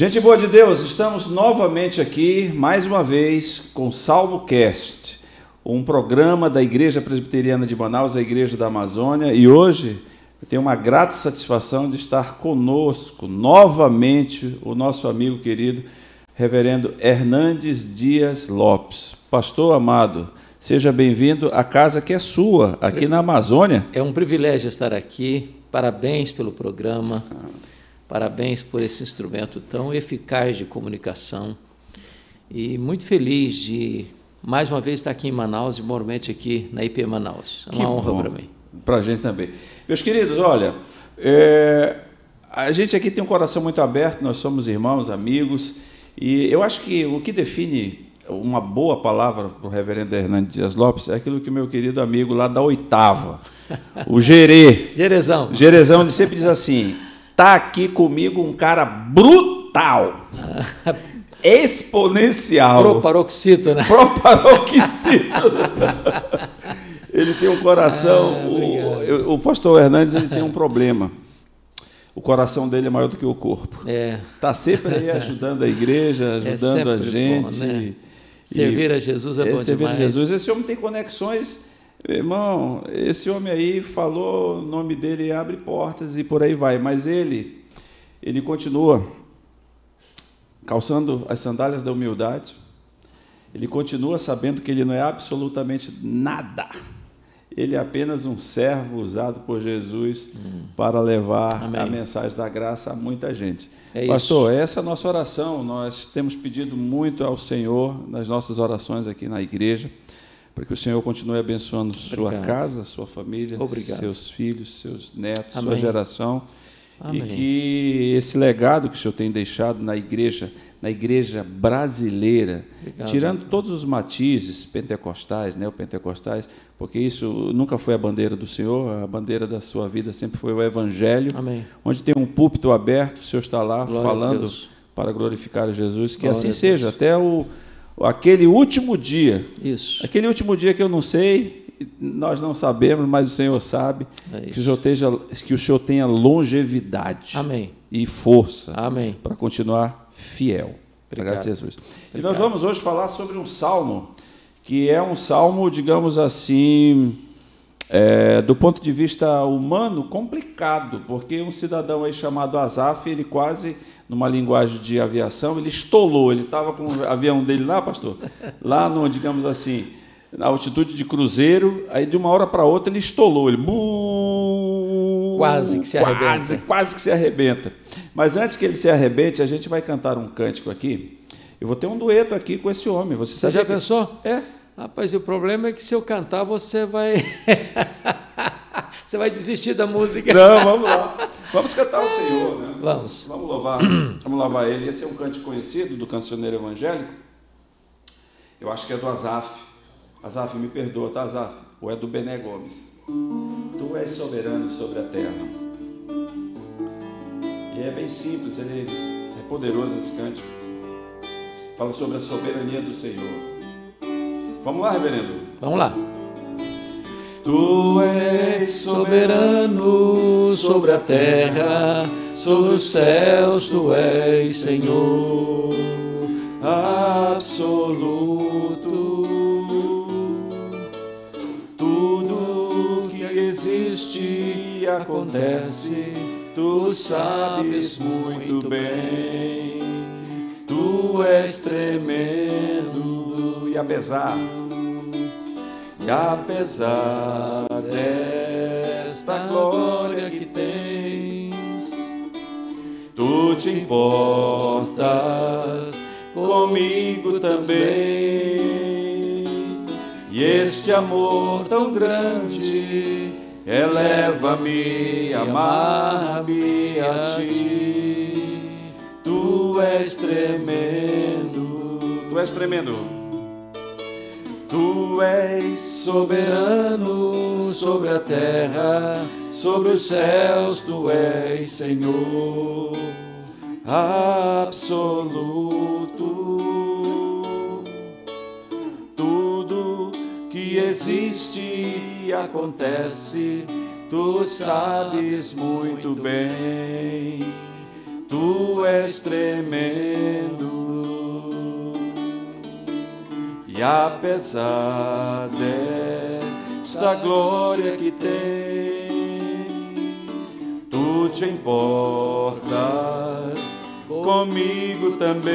Gente boa de Deus, estamos novamente aqui, mais uma vez, com SalmoCast, um programa da Igreja Presbiteriana de Manaus, a Igreja da Amazônia, e hoje eu tenho uma grata satisfação de estar conosco, novamente, o nosso amigo querido, Reverendo Hernandes Dias Lopes. Pastor amado, seja bem-vindo à casa que é sua, aqui na Amazônia. É um privilégio estar aqui, parabéns pelo programa. Parabéns por esse instrumento tão eficaz de comunicação e muito feliz de, mais uma vez, estar aqui em Manaus e, moralmente, aqui na IP Manaus. É uma honra para mim. Para a gente também. Meus queridos, olha, a gente aqui tem um coração muito aberto, nós somos irmãos, amigos, e eu acho que o que define uma boa palavra para o reverendo Hernandes Dias Lopes é aquilo que o meu querido amigo lá da oitava, o Gerezão, ele sempre diz assim: está aqui comigo um cara brutal, exponencial. Proparoxítona, né? Ele tem um coração... o pastor Hernandes, ele tem um problema. O coração dele é maior do que o corpo. Está sempre aí ajudando a igreja, ajudando a gente. Bom, né? Servir a Jesus é bom servir demais. A Jesus. Esse homem tem conexões... Irmão, esse homem aí falou, o nome dele abre portas e por aí vai, mas ele continua calçando as sandálias da humildade, ele continua sabendo que ele não é absolutamente nada, ele é apenas um servo usado por Jesus para levar a mensagem da graça a muita gente. Pastor, essa é a nossa oração, nós temos pedido muito ao Senhor nas nossas orações aqui na igreja, para que o Senhor continue abençoando sua casa, sua família, seus filhos, seus netos, sua geração. E que esse legado que o Senhor tem deixado na igreja brasileira, tirando todos os matizes pentecostais, neopentecostais, porque isso nunca foi a bandeira do Senhor, a bandeira da sua vida sempre foi o Evangelho, onde tem um púlpito aberto, o Senhor está lá falando para glorificar a Jesus, que assim seja, até aquele último dia. Isso. Aquele último dia que eu não sei, nós não sabemos, mas o Senhor sabe, que o Senhor tenha longevidade e força para continuar fiel. Graças a Jesus. E nós vamos hoje falar sobre um salmo, que é um salmo, digamos assim, do ponto de vista humano, complicado, porque um cidadão aí chamado Asaf, ele quase, numa linguagem de aviação, ele estolou, ele estava com o avião dele lá, pastor, lá no, digamos assim, na altitude de cruzeiro, aí de uma hora para outra ele estolou, ele quase que se arrebenta. Quase que se arrebenta. Mas antes que ele se arrebente, a gente vai cantar um cântico aqui. Eu vou ter um dueto aqui com esse homem. Você já pensou? É. Rapaz, o problema é que se eu cantar, você vai... você vai desistir da música. Não, vamos lá. Vamos cantar o Senhor, né? Vamos louvar Ele. Esse é um cântico conhecido do cancioneiro evangélico. Eu acho que é do Asaf. Asaf, me perdoa, tá, Asaf? Ou é do Bené Gomes? Tu és soberano sobre a terra. E é bem simples, ele é poderoso esse cântico. Fala sobre a soberania do Senhor. Vamos lá, reverendo? Vamos lá. Tu és soberano sobre a terra, sobre os céus tu és Senhor absoluto. Tudo que existe e acontece, tu sabes muito bem. Tu és tremendo e apesar desta glória que tens, tu te importas comigo também. E este amor tão grande eleva-me, amar-me a ti. Tu és tremendo, tu és tremendo. Tu és soberano sobre a terra, sobre os céus tu és Senhor absoluto. Tudo que existe e acontece, tu sabes muito bem. Tu és tremendo, e apesar desta glória que tem, tu te importas comigo também.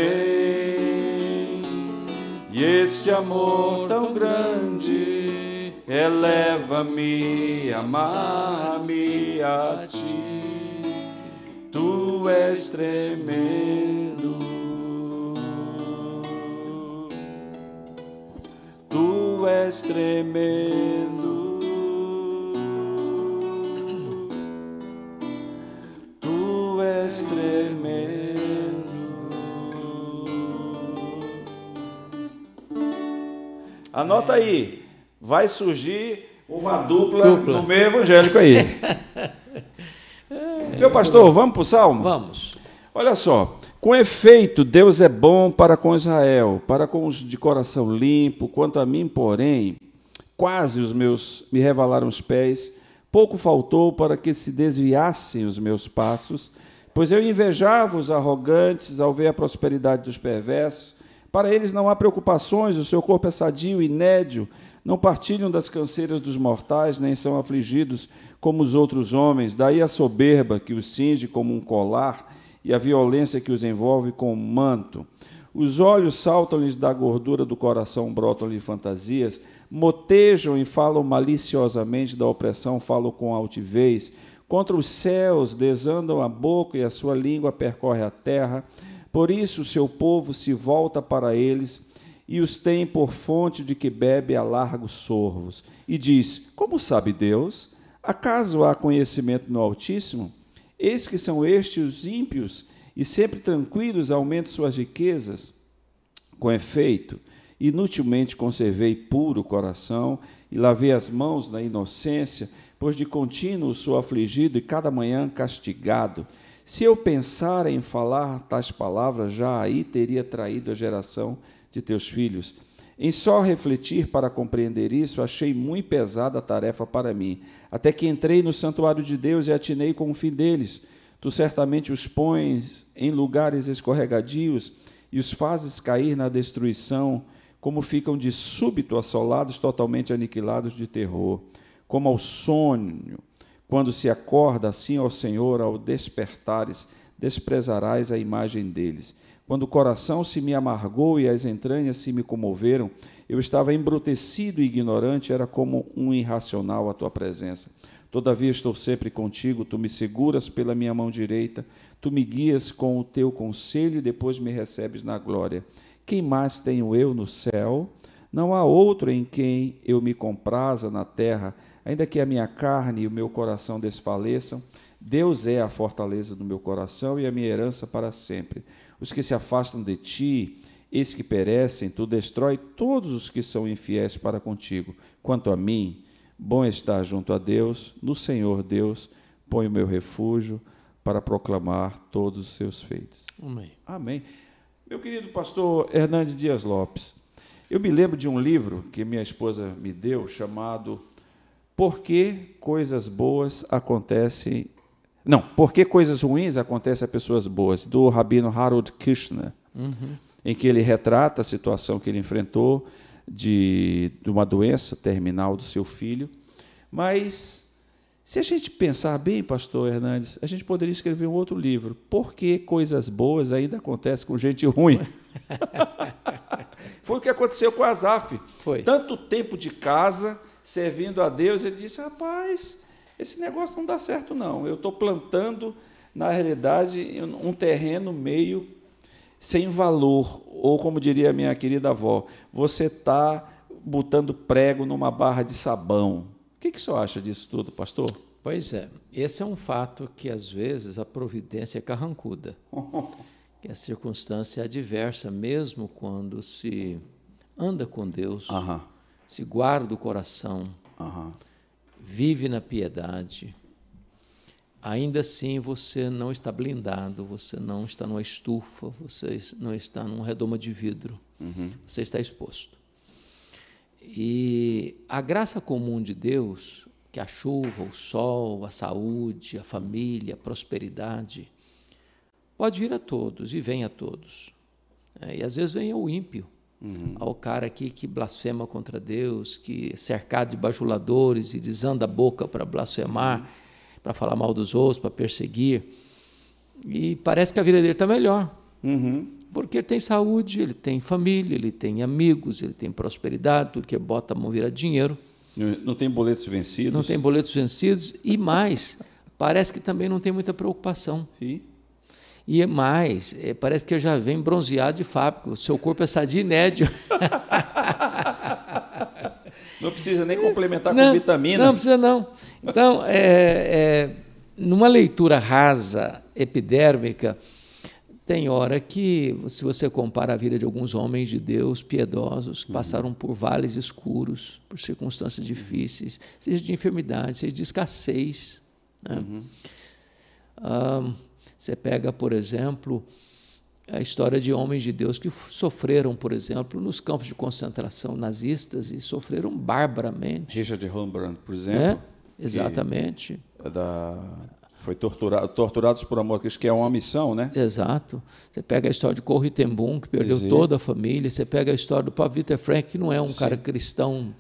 E este amor tão grande eleva-me, amar-me a ti. Tu és tremendo, tu és tremendo, tu és tremendo. Anota aí, vai surgir uma dupla no meio evangélico aí. Meu pastor, vamos para o Salmo? Vamos. Olha só, com efeito, Deus é bom para com Israel, para com os de coração limpo. Quanto a mim, porém, quase me revalaram os pés, pouco faltou para que se desviassem os meus passos, pois eu invejava os arrogantes ao ver a prosperidade dos perversos. Para eles não há preocupações, o seu corpo é sadio e nédio, não partilham das canseiras dos mortais, nem são afligidos como os outros homens. Daí a soberba que os cinge como um colar e a violência que os envolve com um manto. Os olhos saltam-lhes da gordura do coração, brotam-lhe fantasias, motejam e falam maliciosamente da opressão, falam com altivez. Contra os céus desandam a boca e a sua língua percorre a terra. Por isso o seu povo se volta para eles e os tem por fonte de que bebe a largos sorvos. E diz, como sabe Deus? Acaso há conhecimento no Altíssimo? Eis que são estes os ímpios, e sempre tranquilos aumentam suas riquezas. Com efeito, inutilmente conservei puro o coração, e lavei as mãos na inocência, pois de contínuo sou afligido e cada manhã castigado. Se eu pensar em falar tais palavras, já aí teria traído a geração de teus filhos. Em só refletir para compreender isso, achei muito pesada a tarefa para mim, até que entrei no santuário de Deus e atinei com o fim deles. Tu certamente os pões em lugares escorregadios e os fazes cair na destruição, como ficam de súbito assolados, totalmente aniquilados de terror. Como ao sonho, quando se acorda, assim, ó Senhor, ao despertares, desprezarás a imagem deles. Quando o coração se me amargou e as entranhas se me comoveram, eu estava embrutecido e ignorante, era como um irracional à tua presença. Todavia estou sempre contigo, tu me seguras pela minha mão direita, tu me guias com o teu conselho e depois me recebes na glória. Quem mais tenho eu no céu? Não há outro em quem eu me compraza na terra, ainda que a minha carne e o meu coração desfaleçam. Deus é a fortaleza do meu coração e a minha herança para sempre. Os que se afastam de ti, eis que perecem, tu destrói todos os que são infiéis para contigo. Quanto a mim, bom estar junto a Deus, no Senhor Deus, ponho o meu refúgio para proclamar todos os seus feitos. Amém. Amém. Meu querido pastor Hernandes Dias Lopes, eu me lembro de um livro que minha esposa me deu, chamado Por que coisas boas acontecem... Não, por que coisas ruins acontecem a pessoas boas, do rabino Harold Kushner, em que ele retrata a situação que ele enfrentou de uma doença terminal do seu filho. Mas, se a gente pensar bem, pastor Hernandes, a gente poderia escrever um outro livro. Por que coisas boas ainda acontecem com gente ruim? Foi o que aconteceu com Asaf. Foi. Tanto tempo de casa, servindo a Deus, ele disse, rapaz, esse negócio não dá certo, não. Eu estou plantando, na realidade, um terreno meio sem valor. Ou, como diria a minha querida avó, você está botando prego numa barra de sabão. O que o senhor acha disso tudo, pastor? Pois é. Esse é um fato que, às vezes, a providência é carrancuda. Que a circunstância é adversa, mesmo quando se anda com Deus, se guarda o coração, vive na piedade, ainda assim você não está blindado, você não está numa estufa, você não está num redoma de vidro, você está exposto. E a graça comum de Deus, que é a chuva, o sol, a saúde, a família, a prosperidade, Pode vir a todos, e vem a todos. E às vezes vem ao ímpio, ao cara aqui que blasfema contra Deus, que é cercado de bajuladores e desanda a boca para blasfemar, para falar mal dos outros, para perseguir. E parece que a vida dele está melhor. Porque ele tem saúde, ele tem família, ele tem amigos, ele tem prosperidade, tudo que bota a mão vira dinheiro. Não tem boletos vencidos. Não tem boletos vencidos. E mais, parece que também não tem muita preocupação. Sim. E mais, parece que já vem bronzeado de fábrica. O seu corpo é sadio e nédio. Não precisa nem complementar com vitamina. Não precisa, não. Então, numa leitura rasa, epidérmica, tem hora que, se você compara a vida de alguns homens de Deus piedosos, que passaram por vales escuros, por circunstâncias difíceis, seja de enfermidade, seja de escassez. Né? Você pega, por exemplo, a história de homens de Deus que sofreram, por exemplo, nos campos de concentração nazistas e sofreram barbaramente. Richard Rembrandt, por exemplo. Exatamente. Foi torturados por amor, que é uma missão, né? Exato. Você pega a história de Corrie ten Boom, que perdeu toda a família. Você pega a história do Paulo Victor Frank, que não é um cara cristão,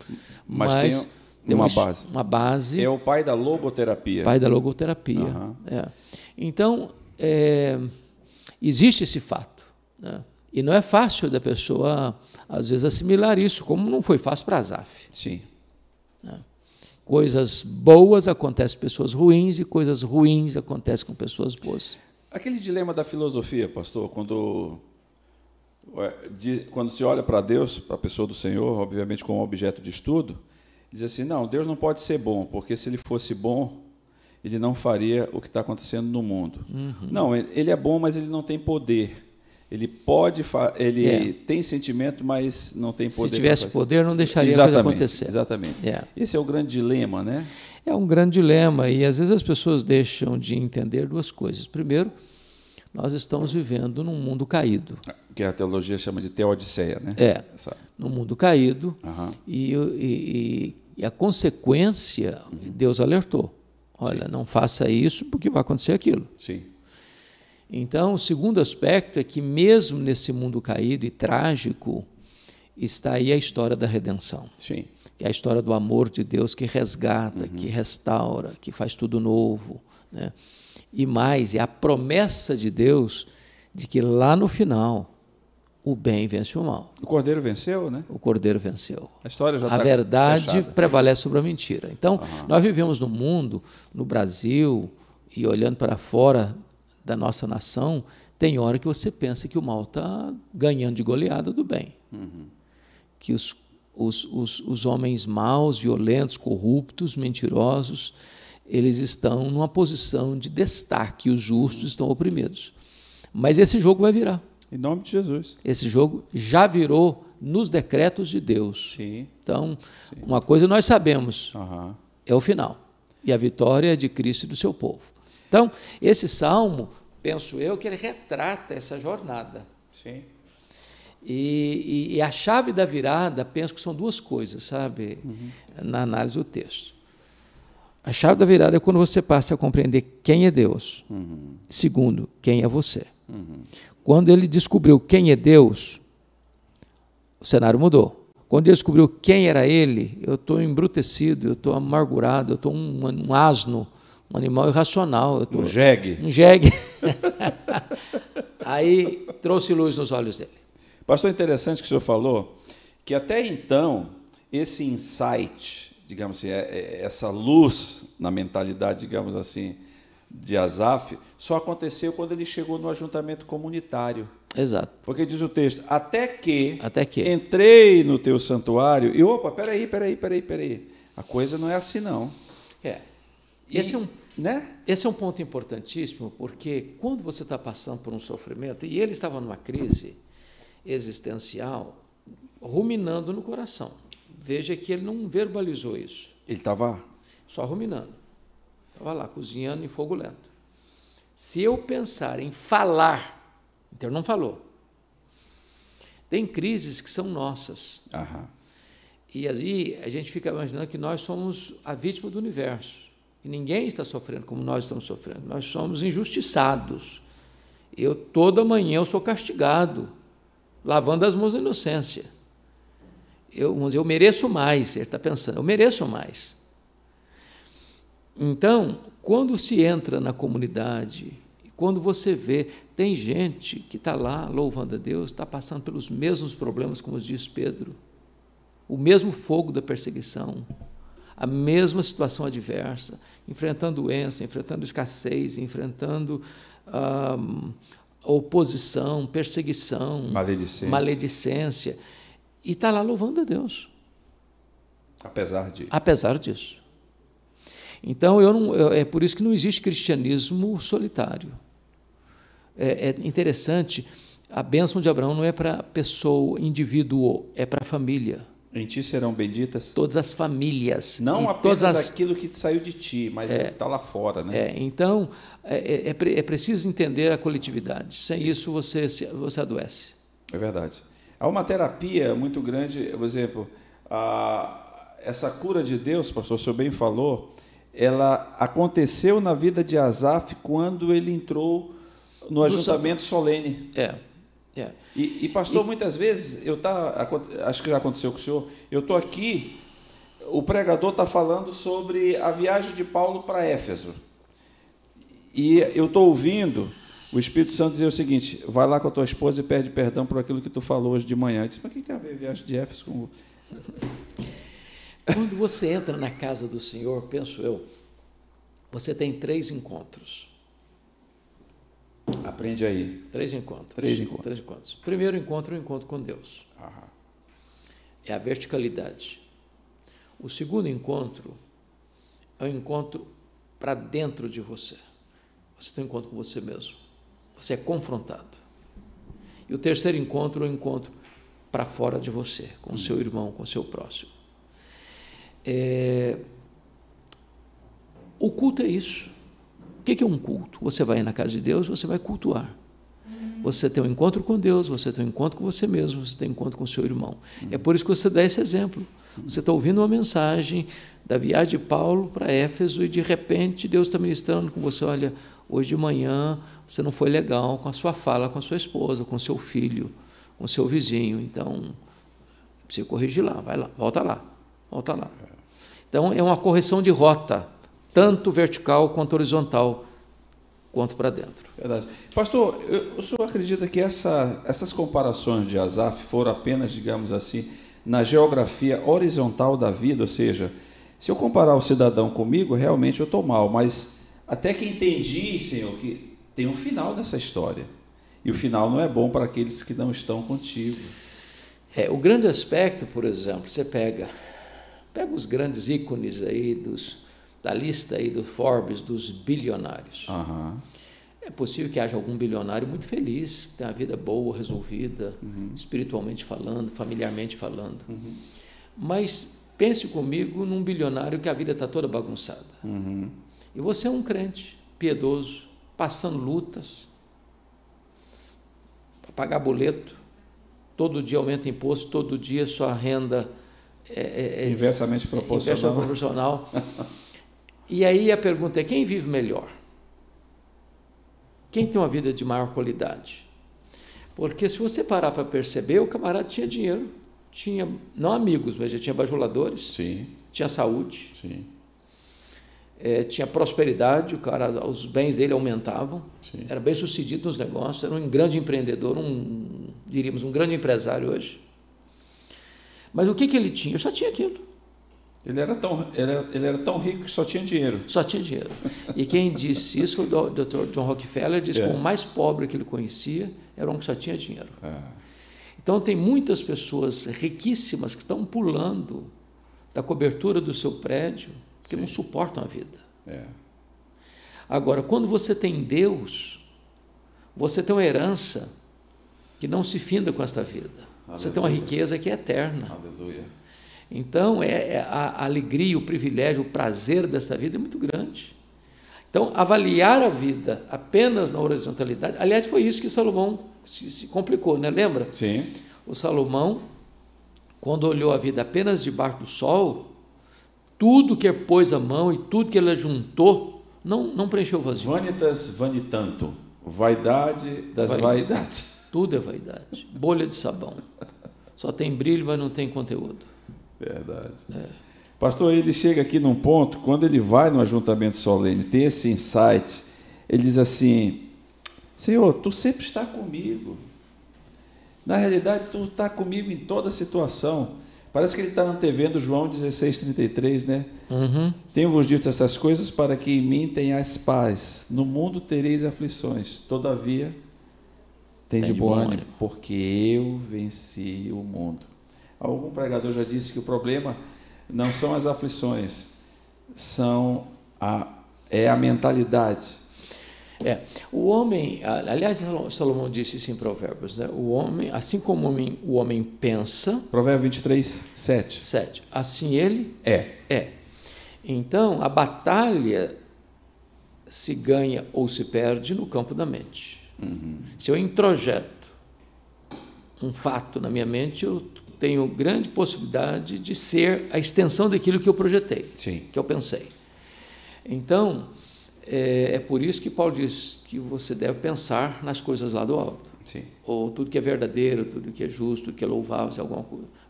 mas tem uma base. É o pai da logoterapia. Pai da logoterapia. Então, existe esse fato. Né? E não é fácil da pessoa, às vezes, assimilar isso, como não foi fácil para Asaf. Sim. Coisas boas acontecem com pessoas ruins e coisas ruins acontecem com pessoas boas. Aquele dilema da filosofia, pastor, quando se olha para Deus, para a pessoa do Senhor, obviamente como objeto de estudo, diz assim, não, Deus não pode ser bom, porque se ele fosse bom, ele não faria o que está acontecendo no mundo. Não, ele é bom, mas ele não tem poder. Ele tem sentimento, mas não tem poder. Se tivesse poder, não deixaria a coisa acontecer. Exatamente. Esse é o grande dilema, né? É um grande dilema, e às vezes as pessoas deixam de entender duas coisas. Primeiro, nós estamos vivendo num mundo caído. Que a teologia chama de teodiceia, né? Num mundo caído, e a consequência, Deus alertou. Olha, não faça isso porque vai acontecer aquilo. Sim. Então, o segundo aspecto é que, mesmo nesse mundo caído e trágico, está aí a história da redenção. Sim. Que é a história do amor de Deus que resgata, que restaura, que faz tudo novo. Né? E mais, é a promessa de Deus de que lá no final o bem vence o mal. O Cordeiro venceu, né? O Cordeiro venceu. A história já está A verdade fechada. prevalece sobre a mentira. Então, nós vivemos num mundo, no Brasil, e olhando para fora da nossa nação, tem hora que você pensa que o mal está ganhando de goleada do bem. Que os homens maus, violentos, corruptos, mentirosos, eles estão numa posição de destaque, e os justos estão oprimidos. Mas esse jogo vai virar. Em nome de Jesus. Esse jogo já virou nos decretos de Deus. Sim. Então, uma coisa nós sabemos, é o final. E a vitória é de Cristo e do seu povo. Então, esse salmo, penso eu, que ele retrata essa jornada. Sim. E a chave da virada, penso que são duas coisas, sabe, na análise do texto. A chave da virada é quando você passa a compreender quem é Deus. Segundo, quem é você. Quando ele descobriu quem é Deus, o cenário mudou. Quando ele descobriu quem era ele, eu estou embrutecido, eu estou amargurado, eu estou um asno, um animal irracional. Um jegue. Um jegue. Aí trouxe luz nos olhos dele. Pastor, interessante que o senhor falou, que até então, esse insight, digamos assim, essa luz na mentalidade, digamos assim, de Asaf, só aconteceu quando ele chegou no ajuntamento comunitário. Exato. Porque diz o texto, até que entrei no teu santuário e, opa, peraí, a coisa não é assim não. Esse é um ponto importantíssimo, porque quando você está passando por um sofrimento, e ele estava numa crise existencial, ruminando no coração. Veja que ele não verbalizou isso. Ele estava só ruminando. Estava lá, cozinhando em fogo lento. Se eu pensar em falar, então não falou. Tem crises que são nossas. E aí a gente fica imaginando que nós somos a vítima do universo. E ninguém está sofrendo como nós estamos sofrendo. Nós somos injustiçados. Toda manhã eu sou castigado, lavando as mãos da inocência. Eu mereço mais, ele está pensando, eu mereço mais. Então, quando se entra na comunidade, quando você vê, tem gente que está lá louvando a Deus, está passando pelos mesmos problemas, como diz Pedro, o mesmo fogo da perseguição, a mesma situação adversa, enfrentando doença, enfrentando escassez, enfrentando oposição, perseguição, maledicência, e está lá louvando a Deus. Apesar disso. Então, é por isso que não existe cristianismo solitário. É interessante, a bênção de Abraão não é para pessoa, indivíduo, é para a família. Em ti serão benditas todas as famílias. Não apenas aquilo que saiu de ti, mas que está lá fora. Né? Então, é preciso entender a coletividade. Sem isso, você adoece. É verdade. Há uma terapia muito grande, por exemplo, essa cura de Deus, pastor, o senhor bem falou, ela aconteceu na vida de Asaf quando ele entrou no ajuntamento solene. E pastor, muitas vezes, acho que já aconteceu com o senhor, eu estou aqui, o pregador está falando sobre a viagem de Paulo para Éfeso. E eu estou ouvindo o Espírito Santo dizer o seguinte: vai lá com a tua esposa e pede perdão por aquilo que tu falou hoje de manhã. Eu disse, mas o que tem a ver a viagem de Éfeso com... Quando você entra na casa do Senhor, penso eu, você tem 3 encontros. Aprende aí. 3 encontros. 3 encontros. Primeiro encontro é o encontro com Deus. Aham. É a verticalidade. O segundo encontro é o encontro para dentro de você. Você tem um encontro com você mesmo. Você é confrontado. E o terceiro encontro é o encontro para fora de você, com o seu irmão, com o seu próximo. O culto é isso. O que é um culto? Você vai na casa de Deus, você vai cultuar. Você tem um encontro com Deus, você tem um encontro com você mesmo, você tem um encontro com o seu irmão. É por isso que você dá esse exemplo. Você está ouvindo uma mensagem da viagem de Paulo para Éfeso e, de repente, Deus está ministrando com você: olha, hoje de manhã você não foi legal com a sua fala com a sua esposa, com o seu filho, com o seu vizinho, então precisa corrigir lá, vai lá, volta lá. Então, é uma correção de rota, tanto vertical quanto horizontal, quanto para dentro. Verdade. Pastor, o senhor acredita que essas comparações de Asaf foram apenas, digamos assim, na geografia horizontal da vida? Ou seja, se eu comparar o cidadão comigo, realmente eu estou mal, mas até que entendi, Senhor, que tem um final nessa história. E o final não é bom para aqueles que não estão contigo. O grande aspecto, por exemplo, você pega os grandes ícones aí da lista aí do Forbes, dos bilionários. Uhum. É possível que haja algum bilionário muito feliz, que tenha uma vida boa, resolvida, espiritualmente falando, familiarmente falando. Mas pense comigo num bilionário que a vida está toda bagunçada. E você é um crente piedoso, passando lutas, para pagar boleto, todo dia aumenta imposto, todo dia sua renda inversamente proporcional. E aí a pergunta é: quem vive melhor? Quem tem uma vida de maior qualidade? Porque se você parar para perceber, o camarada tinha dinheiro, tinha, não amigos, mas já tinha bajuladores, sim, tinha saúde, sim, tinha prosperidade, os bens dele aumentavam, sim, era bem sucedido nos negócios, era um grande empreendedor, diríamos, um grande empresário hoje. Mas o que ele tinha? Eu só tinha aquilo. Ele era tão rico que só tinha dinheiro. Só tinha dinheiro. E quem disse isso foi o Dr. John Rockefeller, disse que o mais pobre que ele conhecia era um que só tinha dinheiro. Então, tem muitas pessoas riquíssimas que estão pulando da cobertura do seu prédio porque não suportam a vida. Agora, quando você tem Deus, você tem uma herança que não se finda com esta vida. Aleluia. Você tem uma riqueza que é eterna. Aleluia. Então, a alegria, o privilégio, o prazer desta vida é muito grande. Então, avaliar a vida apenas na horizontalidade... Aliás, foi isso que Salomão se complicou, né? Lembra? Sim. O Salomão, quando olhou a vida apenas debaixo do sol, tudo que ele pôs a mão e tudo que ele ajuntou, não preencheu o vazio. Vanitas vanitanto. Vaidade das vaidades. Tudo é vaidade. Bolha de sabão. Só tem brilho, mas não tem conteúdo. Verdade. Pastor, ele chega aqui num ponto, quando ele vai no ajuntamento solene, tem esse insight, ele diz assim: Senhor, tu sempre está comigo. Na realidade, tu está comigo em toda situação. Parece que ele está antevendo João 16,33, né? Uhum. Tenho-vos dito essas coisas para que em mim tenhais paz. No mundo tereis aflições, todavia tem de bom ânimo, porque eu venci o mundo. Algum pregador já disse que o problema não são as aflições, é a mentalidade. O homem, aliás, Salomão disse isso em Provérbios, né? O homem, assim como o homem pensa... Provérbio 23:7. Assim ele é. Então, a batalha se ganha ou se perde no campo da mente. Uhum. Se eu introjeto um fato na minha mente, eu tenho grande possibilidade de ser a extensão daquilo que eu projetei, Sim. que eu pensei. Então, é por isso que Paulo diz que você deve pensar nas coisas lá do alto. Sim. Ou tudo que é verdadeiro, tudo que é justo, tudo que é louvável, se alguma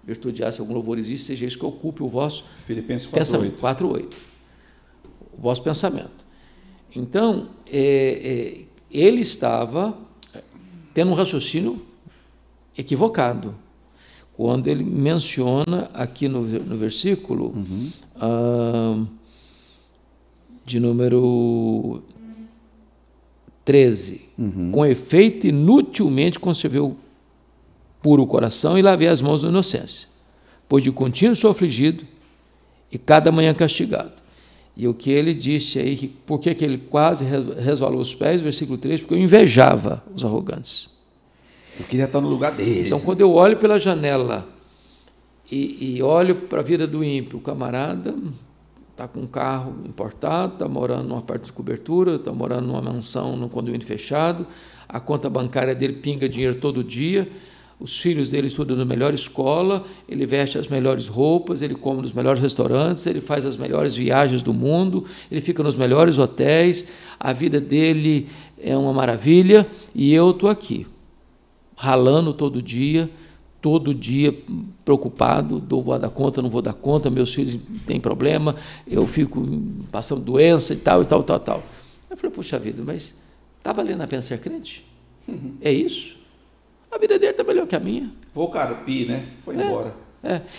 virtude há, se algum louvor existe, seja isso que ocupe o vosso Filipenses 4:8. O vosso pensamento. Então, ele estava tendo um raciocínio equivocado quando ele menciona aqui no versículo de número 13, com efeito inutilmente concebeu puro o coração e lavei as mãos da inocência, pois de contínuo sou afligido e cada manhã castigado. E o que ele disse aí, por que ele quase resvalou os pés, versículo 3, porque eu invejava os arrogantes. Eu queria estar no lugar deles. Então, quando eu olho pela janela e olho para a vida do ímpio, o camarada está com um carro importado, está morando numa parte de cobertura, está morando numa mansão, num condomínio fechado, a conta bancária dele pinga dinheiro todo dia, os filhos dele estudam na melhor escola, ele veste as melhores roupas, ele come nos melhores restaurantes, ele faz as melhores viagens do mundo, ele fica nos melhores hotéis, a vida dele é uma maravilha, e eu estou aqui, ralando todo dia preocupado, vou dar conta, não vou dar conta, meus filhos têm problema, eu fico passando doença e tal. Eu falei, puxa vida, mas está valendo a pena ser crente? É isso? A vida dele está melhor que a minha. Vou carpir, né? Foi embora.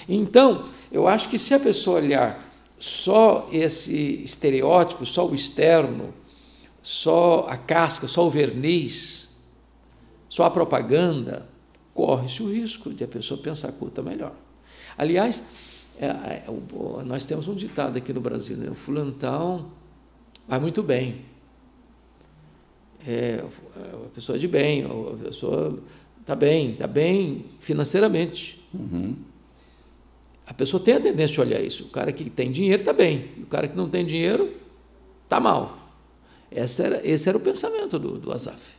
Então, eu acho que se a pessoa olhar só esse estereótipo, só o externo, só a casca, só o verniz, só a propaganda, corre-se o risco de a pessoa pensar curta melhor. Aliás, nós temos um ditado aqui no Brasil, né? O fulano tal vai muito bem. A pessoa é de bem, a pessoa está bem financeiramente. A pessoa tem a tendência de olhar isso. O cara que tem dinheiro está bem, e o cara que não tem dinheiro está mal. Esse era o pensamento do Asaf,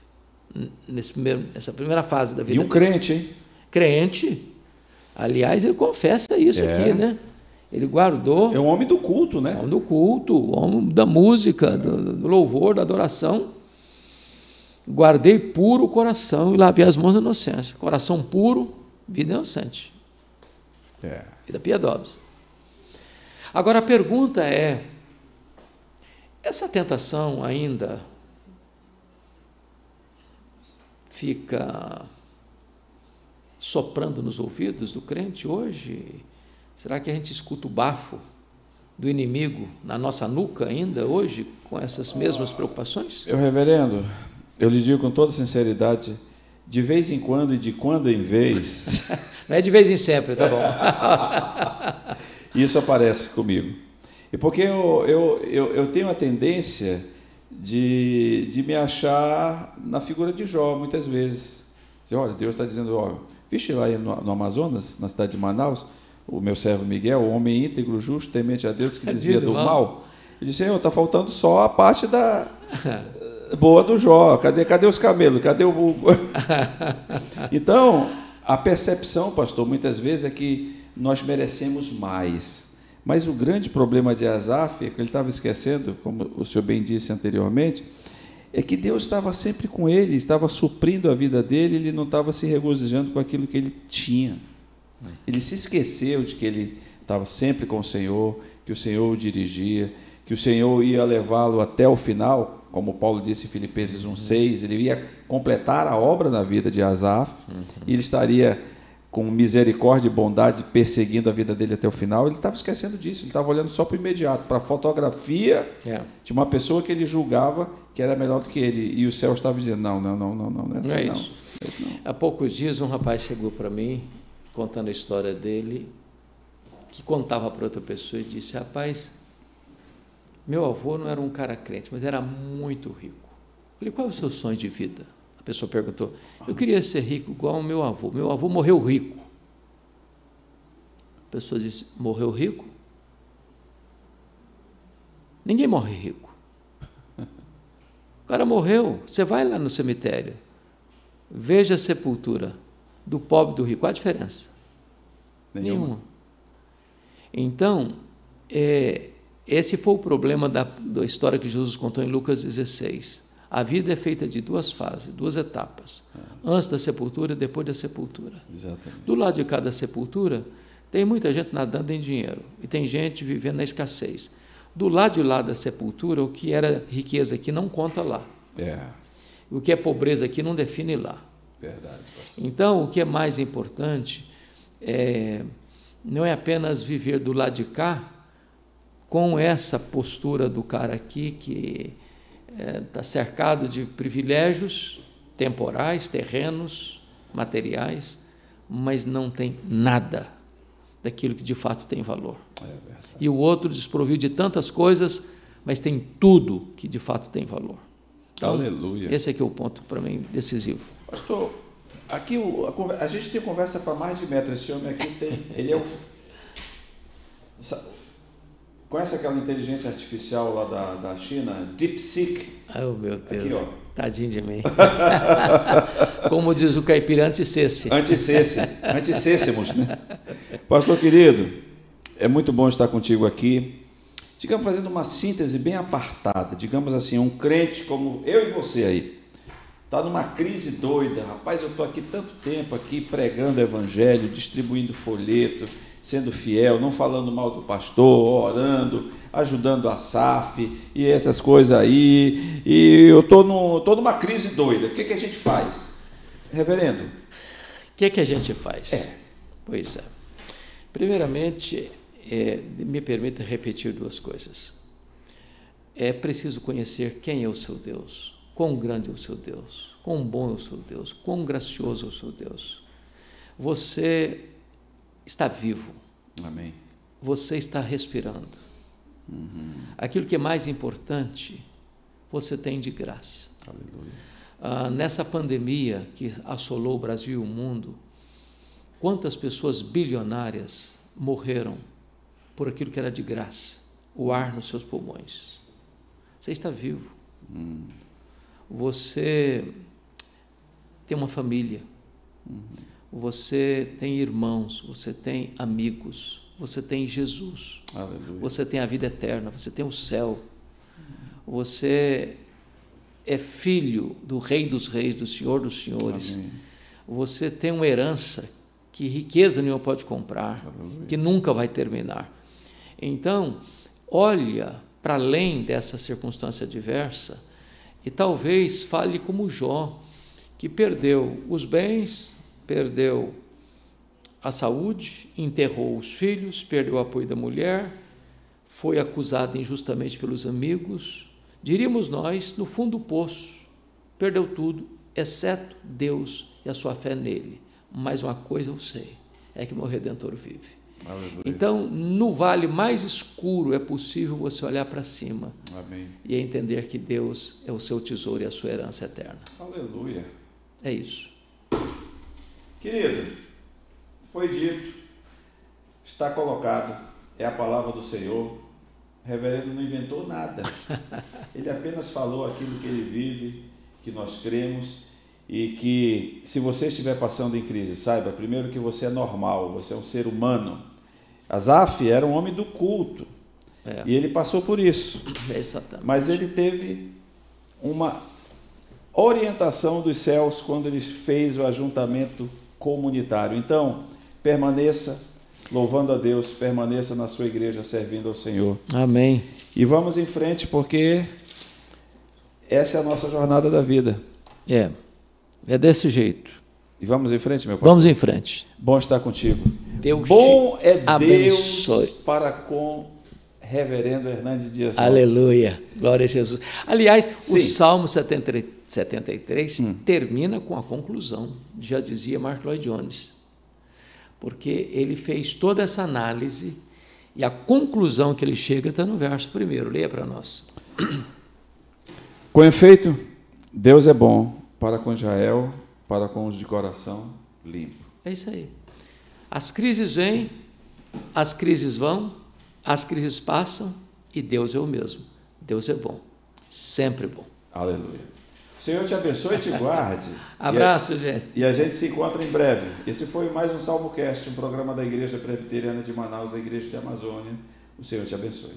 nessa primeira fase da vida. E um crente, hein? Crente. Aliás, ele confessa isso aqui, né? Ele guardou... É um homem do culto, né? Homem do culto, homem da música, do louvor, da adoração. Guardei puro o coração e lavei as mãos da inocência. Coração puro, vida inocente. Vida piedosa. Agora, a pergunta é, essa tentação ainda fica soprando nos ouvidos do crente hoje? Será que a gente escuta o bafo do inimigo na nossa nuca ainda hoje, com essas mesmas preocupações? Reverendo, eu lhe digo com toda sinceridade, de vez em quando e de quando em vez... Não é de vez em sempre, tá bom. Isso aparece comigo. E porque eu tenho a tendência de me achar na figura de Jó, muitas vezes. Olha, Deus está dizendo, vixe lá no Amazonas, na cidade de Manaus, o meu servo Miguel, o homem íntegro, justo, temente a Deus, que desvia do mal. Ele disse, Senhor, está faltando só a parte boa do Jó, cadê os camelos, cadê o... Então, a percepção, pastor, muitas vezes é que nós merecemos mais. Mas o grande problema de Asaf, é que ele estava esquecendo, como o senhor bem disse anteriormente, é que Deus estava sempre com ele, estava suprindo a vida dele, ele não estava se regozijando com aquilo que ele tinha. Ele se esqueceu de que ele estava sempre com o Senhor, que o Senhor o dirigia, que o Senhor ia levá-lo até o final, como Paulo disse em Filipenses 1,6, ele ia completar a obra na vida de Asaf, e ele estaria com misericórdia e bondade perseguindo a vida dele até o final. Ele estava esquecendo disso, ele estava olhando só para o imediato, para a fotografia de uma pessoa que ele julgava que era melhor do que ele, e o céu estava dizendo, não é assim, não é isso. Há poucos dias um rapaz chegou para mim, contando a história dele, que contava para outra pessoa e disse, rapaz, meu avô não era um cara crente, mas era muito rico. Eu falei, qual é o seu sonho de vida? A pessoa perguntou, eu queria ser rico igual ao meu avô morreu rico. A pessoa disse, morreu rico? Ninguém morre rico. O cara morreu, você vai lá no cemitério, veja a sepultura do pobre e do rico, qual a diferença? Nenhuma. Então, esse foi o problema da história que Jesus contou em Lucas 16. A vida é feita de duas fases, duas etapas. Antes da sepultura e depois da sepultura. Exatamente. Do lado de cada sepultura, tem muita gente nadando em dinheiro e tem gente vivendo na escassez. Do lado de lá da sepultura, o que era riqueza aqui não conta lá. O que é pobreza aqui não define lá. Verdade. Então, o que é mais importante não é apenas viver do lado de cá com essa postura do cara aqui que está cercado de privilégios temporais, terrenos, materiais, mas não tem nada daquilo que de fato tem valor. E o outro desprovido de tantas coisas, mas tem tudo que de fato tem valor. Então, aleluia. Esse aqui é o ponto para mim decisivo. Pastor, aqui a gente tem conversa para mais de metro. Esse homem aqui ele é o... Conhece aquela inteligência artificial lá da China? DeepSeek. Oh, meu Deus. Aqui, ó. Tadinho de mim. Como diz o caipira, antecesse. Antecêssemos, né? Pastor querido, é muito bom estar contigo aqui. Digamos, fazendo uma síntese bem apartada. Digamos assim, um crente como eu e você aí. Está numa crise doida. Rapaz, eu estou aqui tanto tempo aqui pregando o evangelho, distribuindo folheto, sendo fiel, não falando mal do pastor, orando, ajudando a SAF e essas coisas aí, e eu estou numa crise doida. O que a gente faz? Reverendo? O que a gente faz? Pois é. Primeiramente, me permita repetir duas coisas. É preciso conhecer quem é o seu Deus, quão grande é o seu Deus, quão bom é o seu Deus, quão gracioso é o seu Deus. Você está vivo. Amém. Você está respirando. Aquilo que é mais importante, você tem de graça. Aleluia. Nessa pandemia que assolou o Brasil e o mundo, quantas pessoas bilionárias morreram por aquilo que era de graça, o ar nos seus pulmões. Você está vivo. Você tem uma família. Você tem irmãos, você tem amigos, você tem Jesus, aleluia. Você tem a vida eterna, você tem o céu, você é filho do Rei dos Reis, do Senhor dos Senhores, amém. Você tem uma herança que riqueza nenhuma pode comprar, aleluia. Que nunca vai terminar. Então, olha para além dessa circunstância adversa e talvez fale como Jó, que perdeu os bens, perdeu a saúde, enterrou os filhos, perdeu o apoio da mulher, foi acusado injustamente pelos amigos, diríamos nós, no fundo do poço, perdeu tudo, exceto Deus e a sua fé nele. Mas uma coisa eu sei, é que meu Redentor vive. Aleluia. Então, no vale mais escuro é possível você olhar para cima, amém. E entender que Deus é o seu tesouro e a sua herança eterna. Aleluia. É isso. Querido, foi dito, está colocado, é a palavra do Senhor. O reverendo não inventou nada, ele apenas falou aquilo que ele vive, que nós cremos, e que se você estiver passando em crise, saiba primeiro que você é normal, você é um ser humano. Asaf era um homem do culto, e ele passou por isso, exatamente. Mas ele teve uma orientação dos céus quando ele fez o ajuntamento comunitário. Então, permaneça louvando a Deus, permaneça na sua igreja servindo ao Senhor. Amém. E vamos em frente, porque essa é a nossa jornada da vida. É desse jeito. E vamos em frente, meu pastor? Vamos em frente. Bom estar contigo. Deus bom é abençoe. Deus para com Reverendo Hernandes Dias. Aleluia. Glória a Jesus. Aliás, sim, o Salmo 73 termina com a conclusão, já dizia Mark Lloyd Jones, porque ele fez toda essa análise e a conclusão que ele chega está no verso 1. Leia para nós. Com efeito, Deus é bom para com Israel, para com os de coração limpo. É isso aí. As crises vêm, as crises vão, as crises passam e Deus é o mesmo. Deus é bom, sempre bom. Aleluia. O Senhor te abençoe e te guarde. Abraço, gente. E a gente se encontra em breve. Esse foi mais um SalmoCast, um programa da Igreja Presbiteriana de Manaus, a Igreja de Amazônia. O Senhor te abençoe.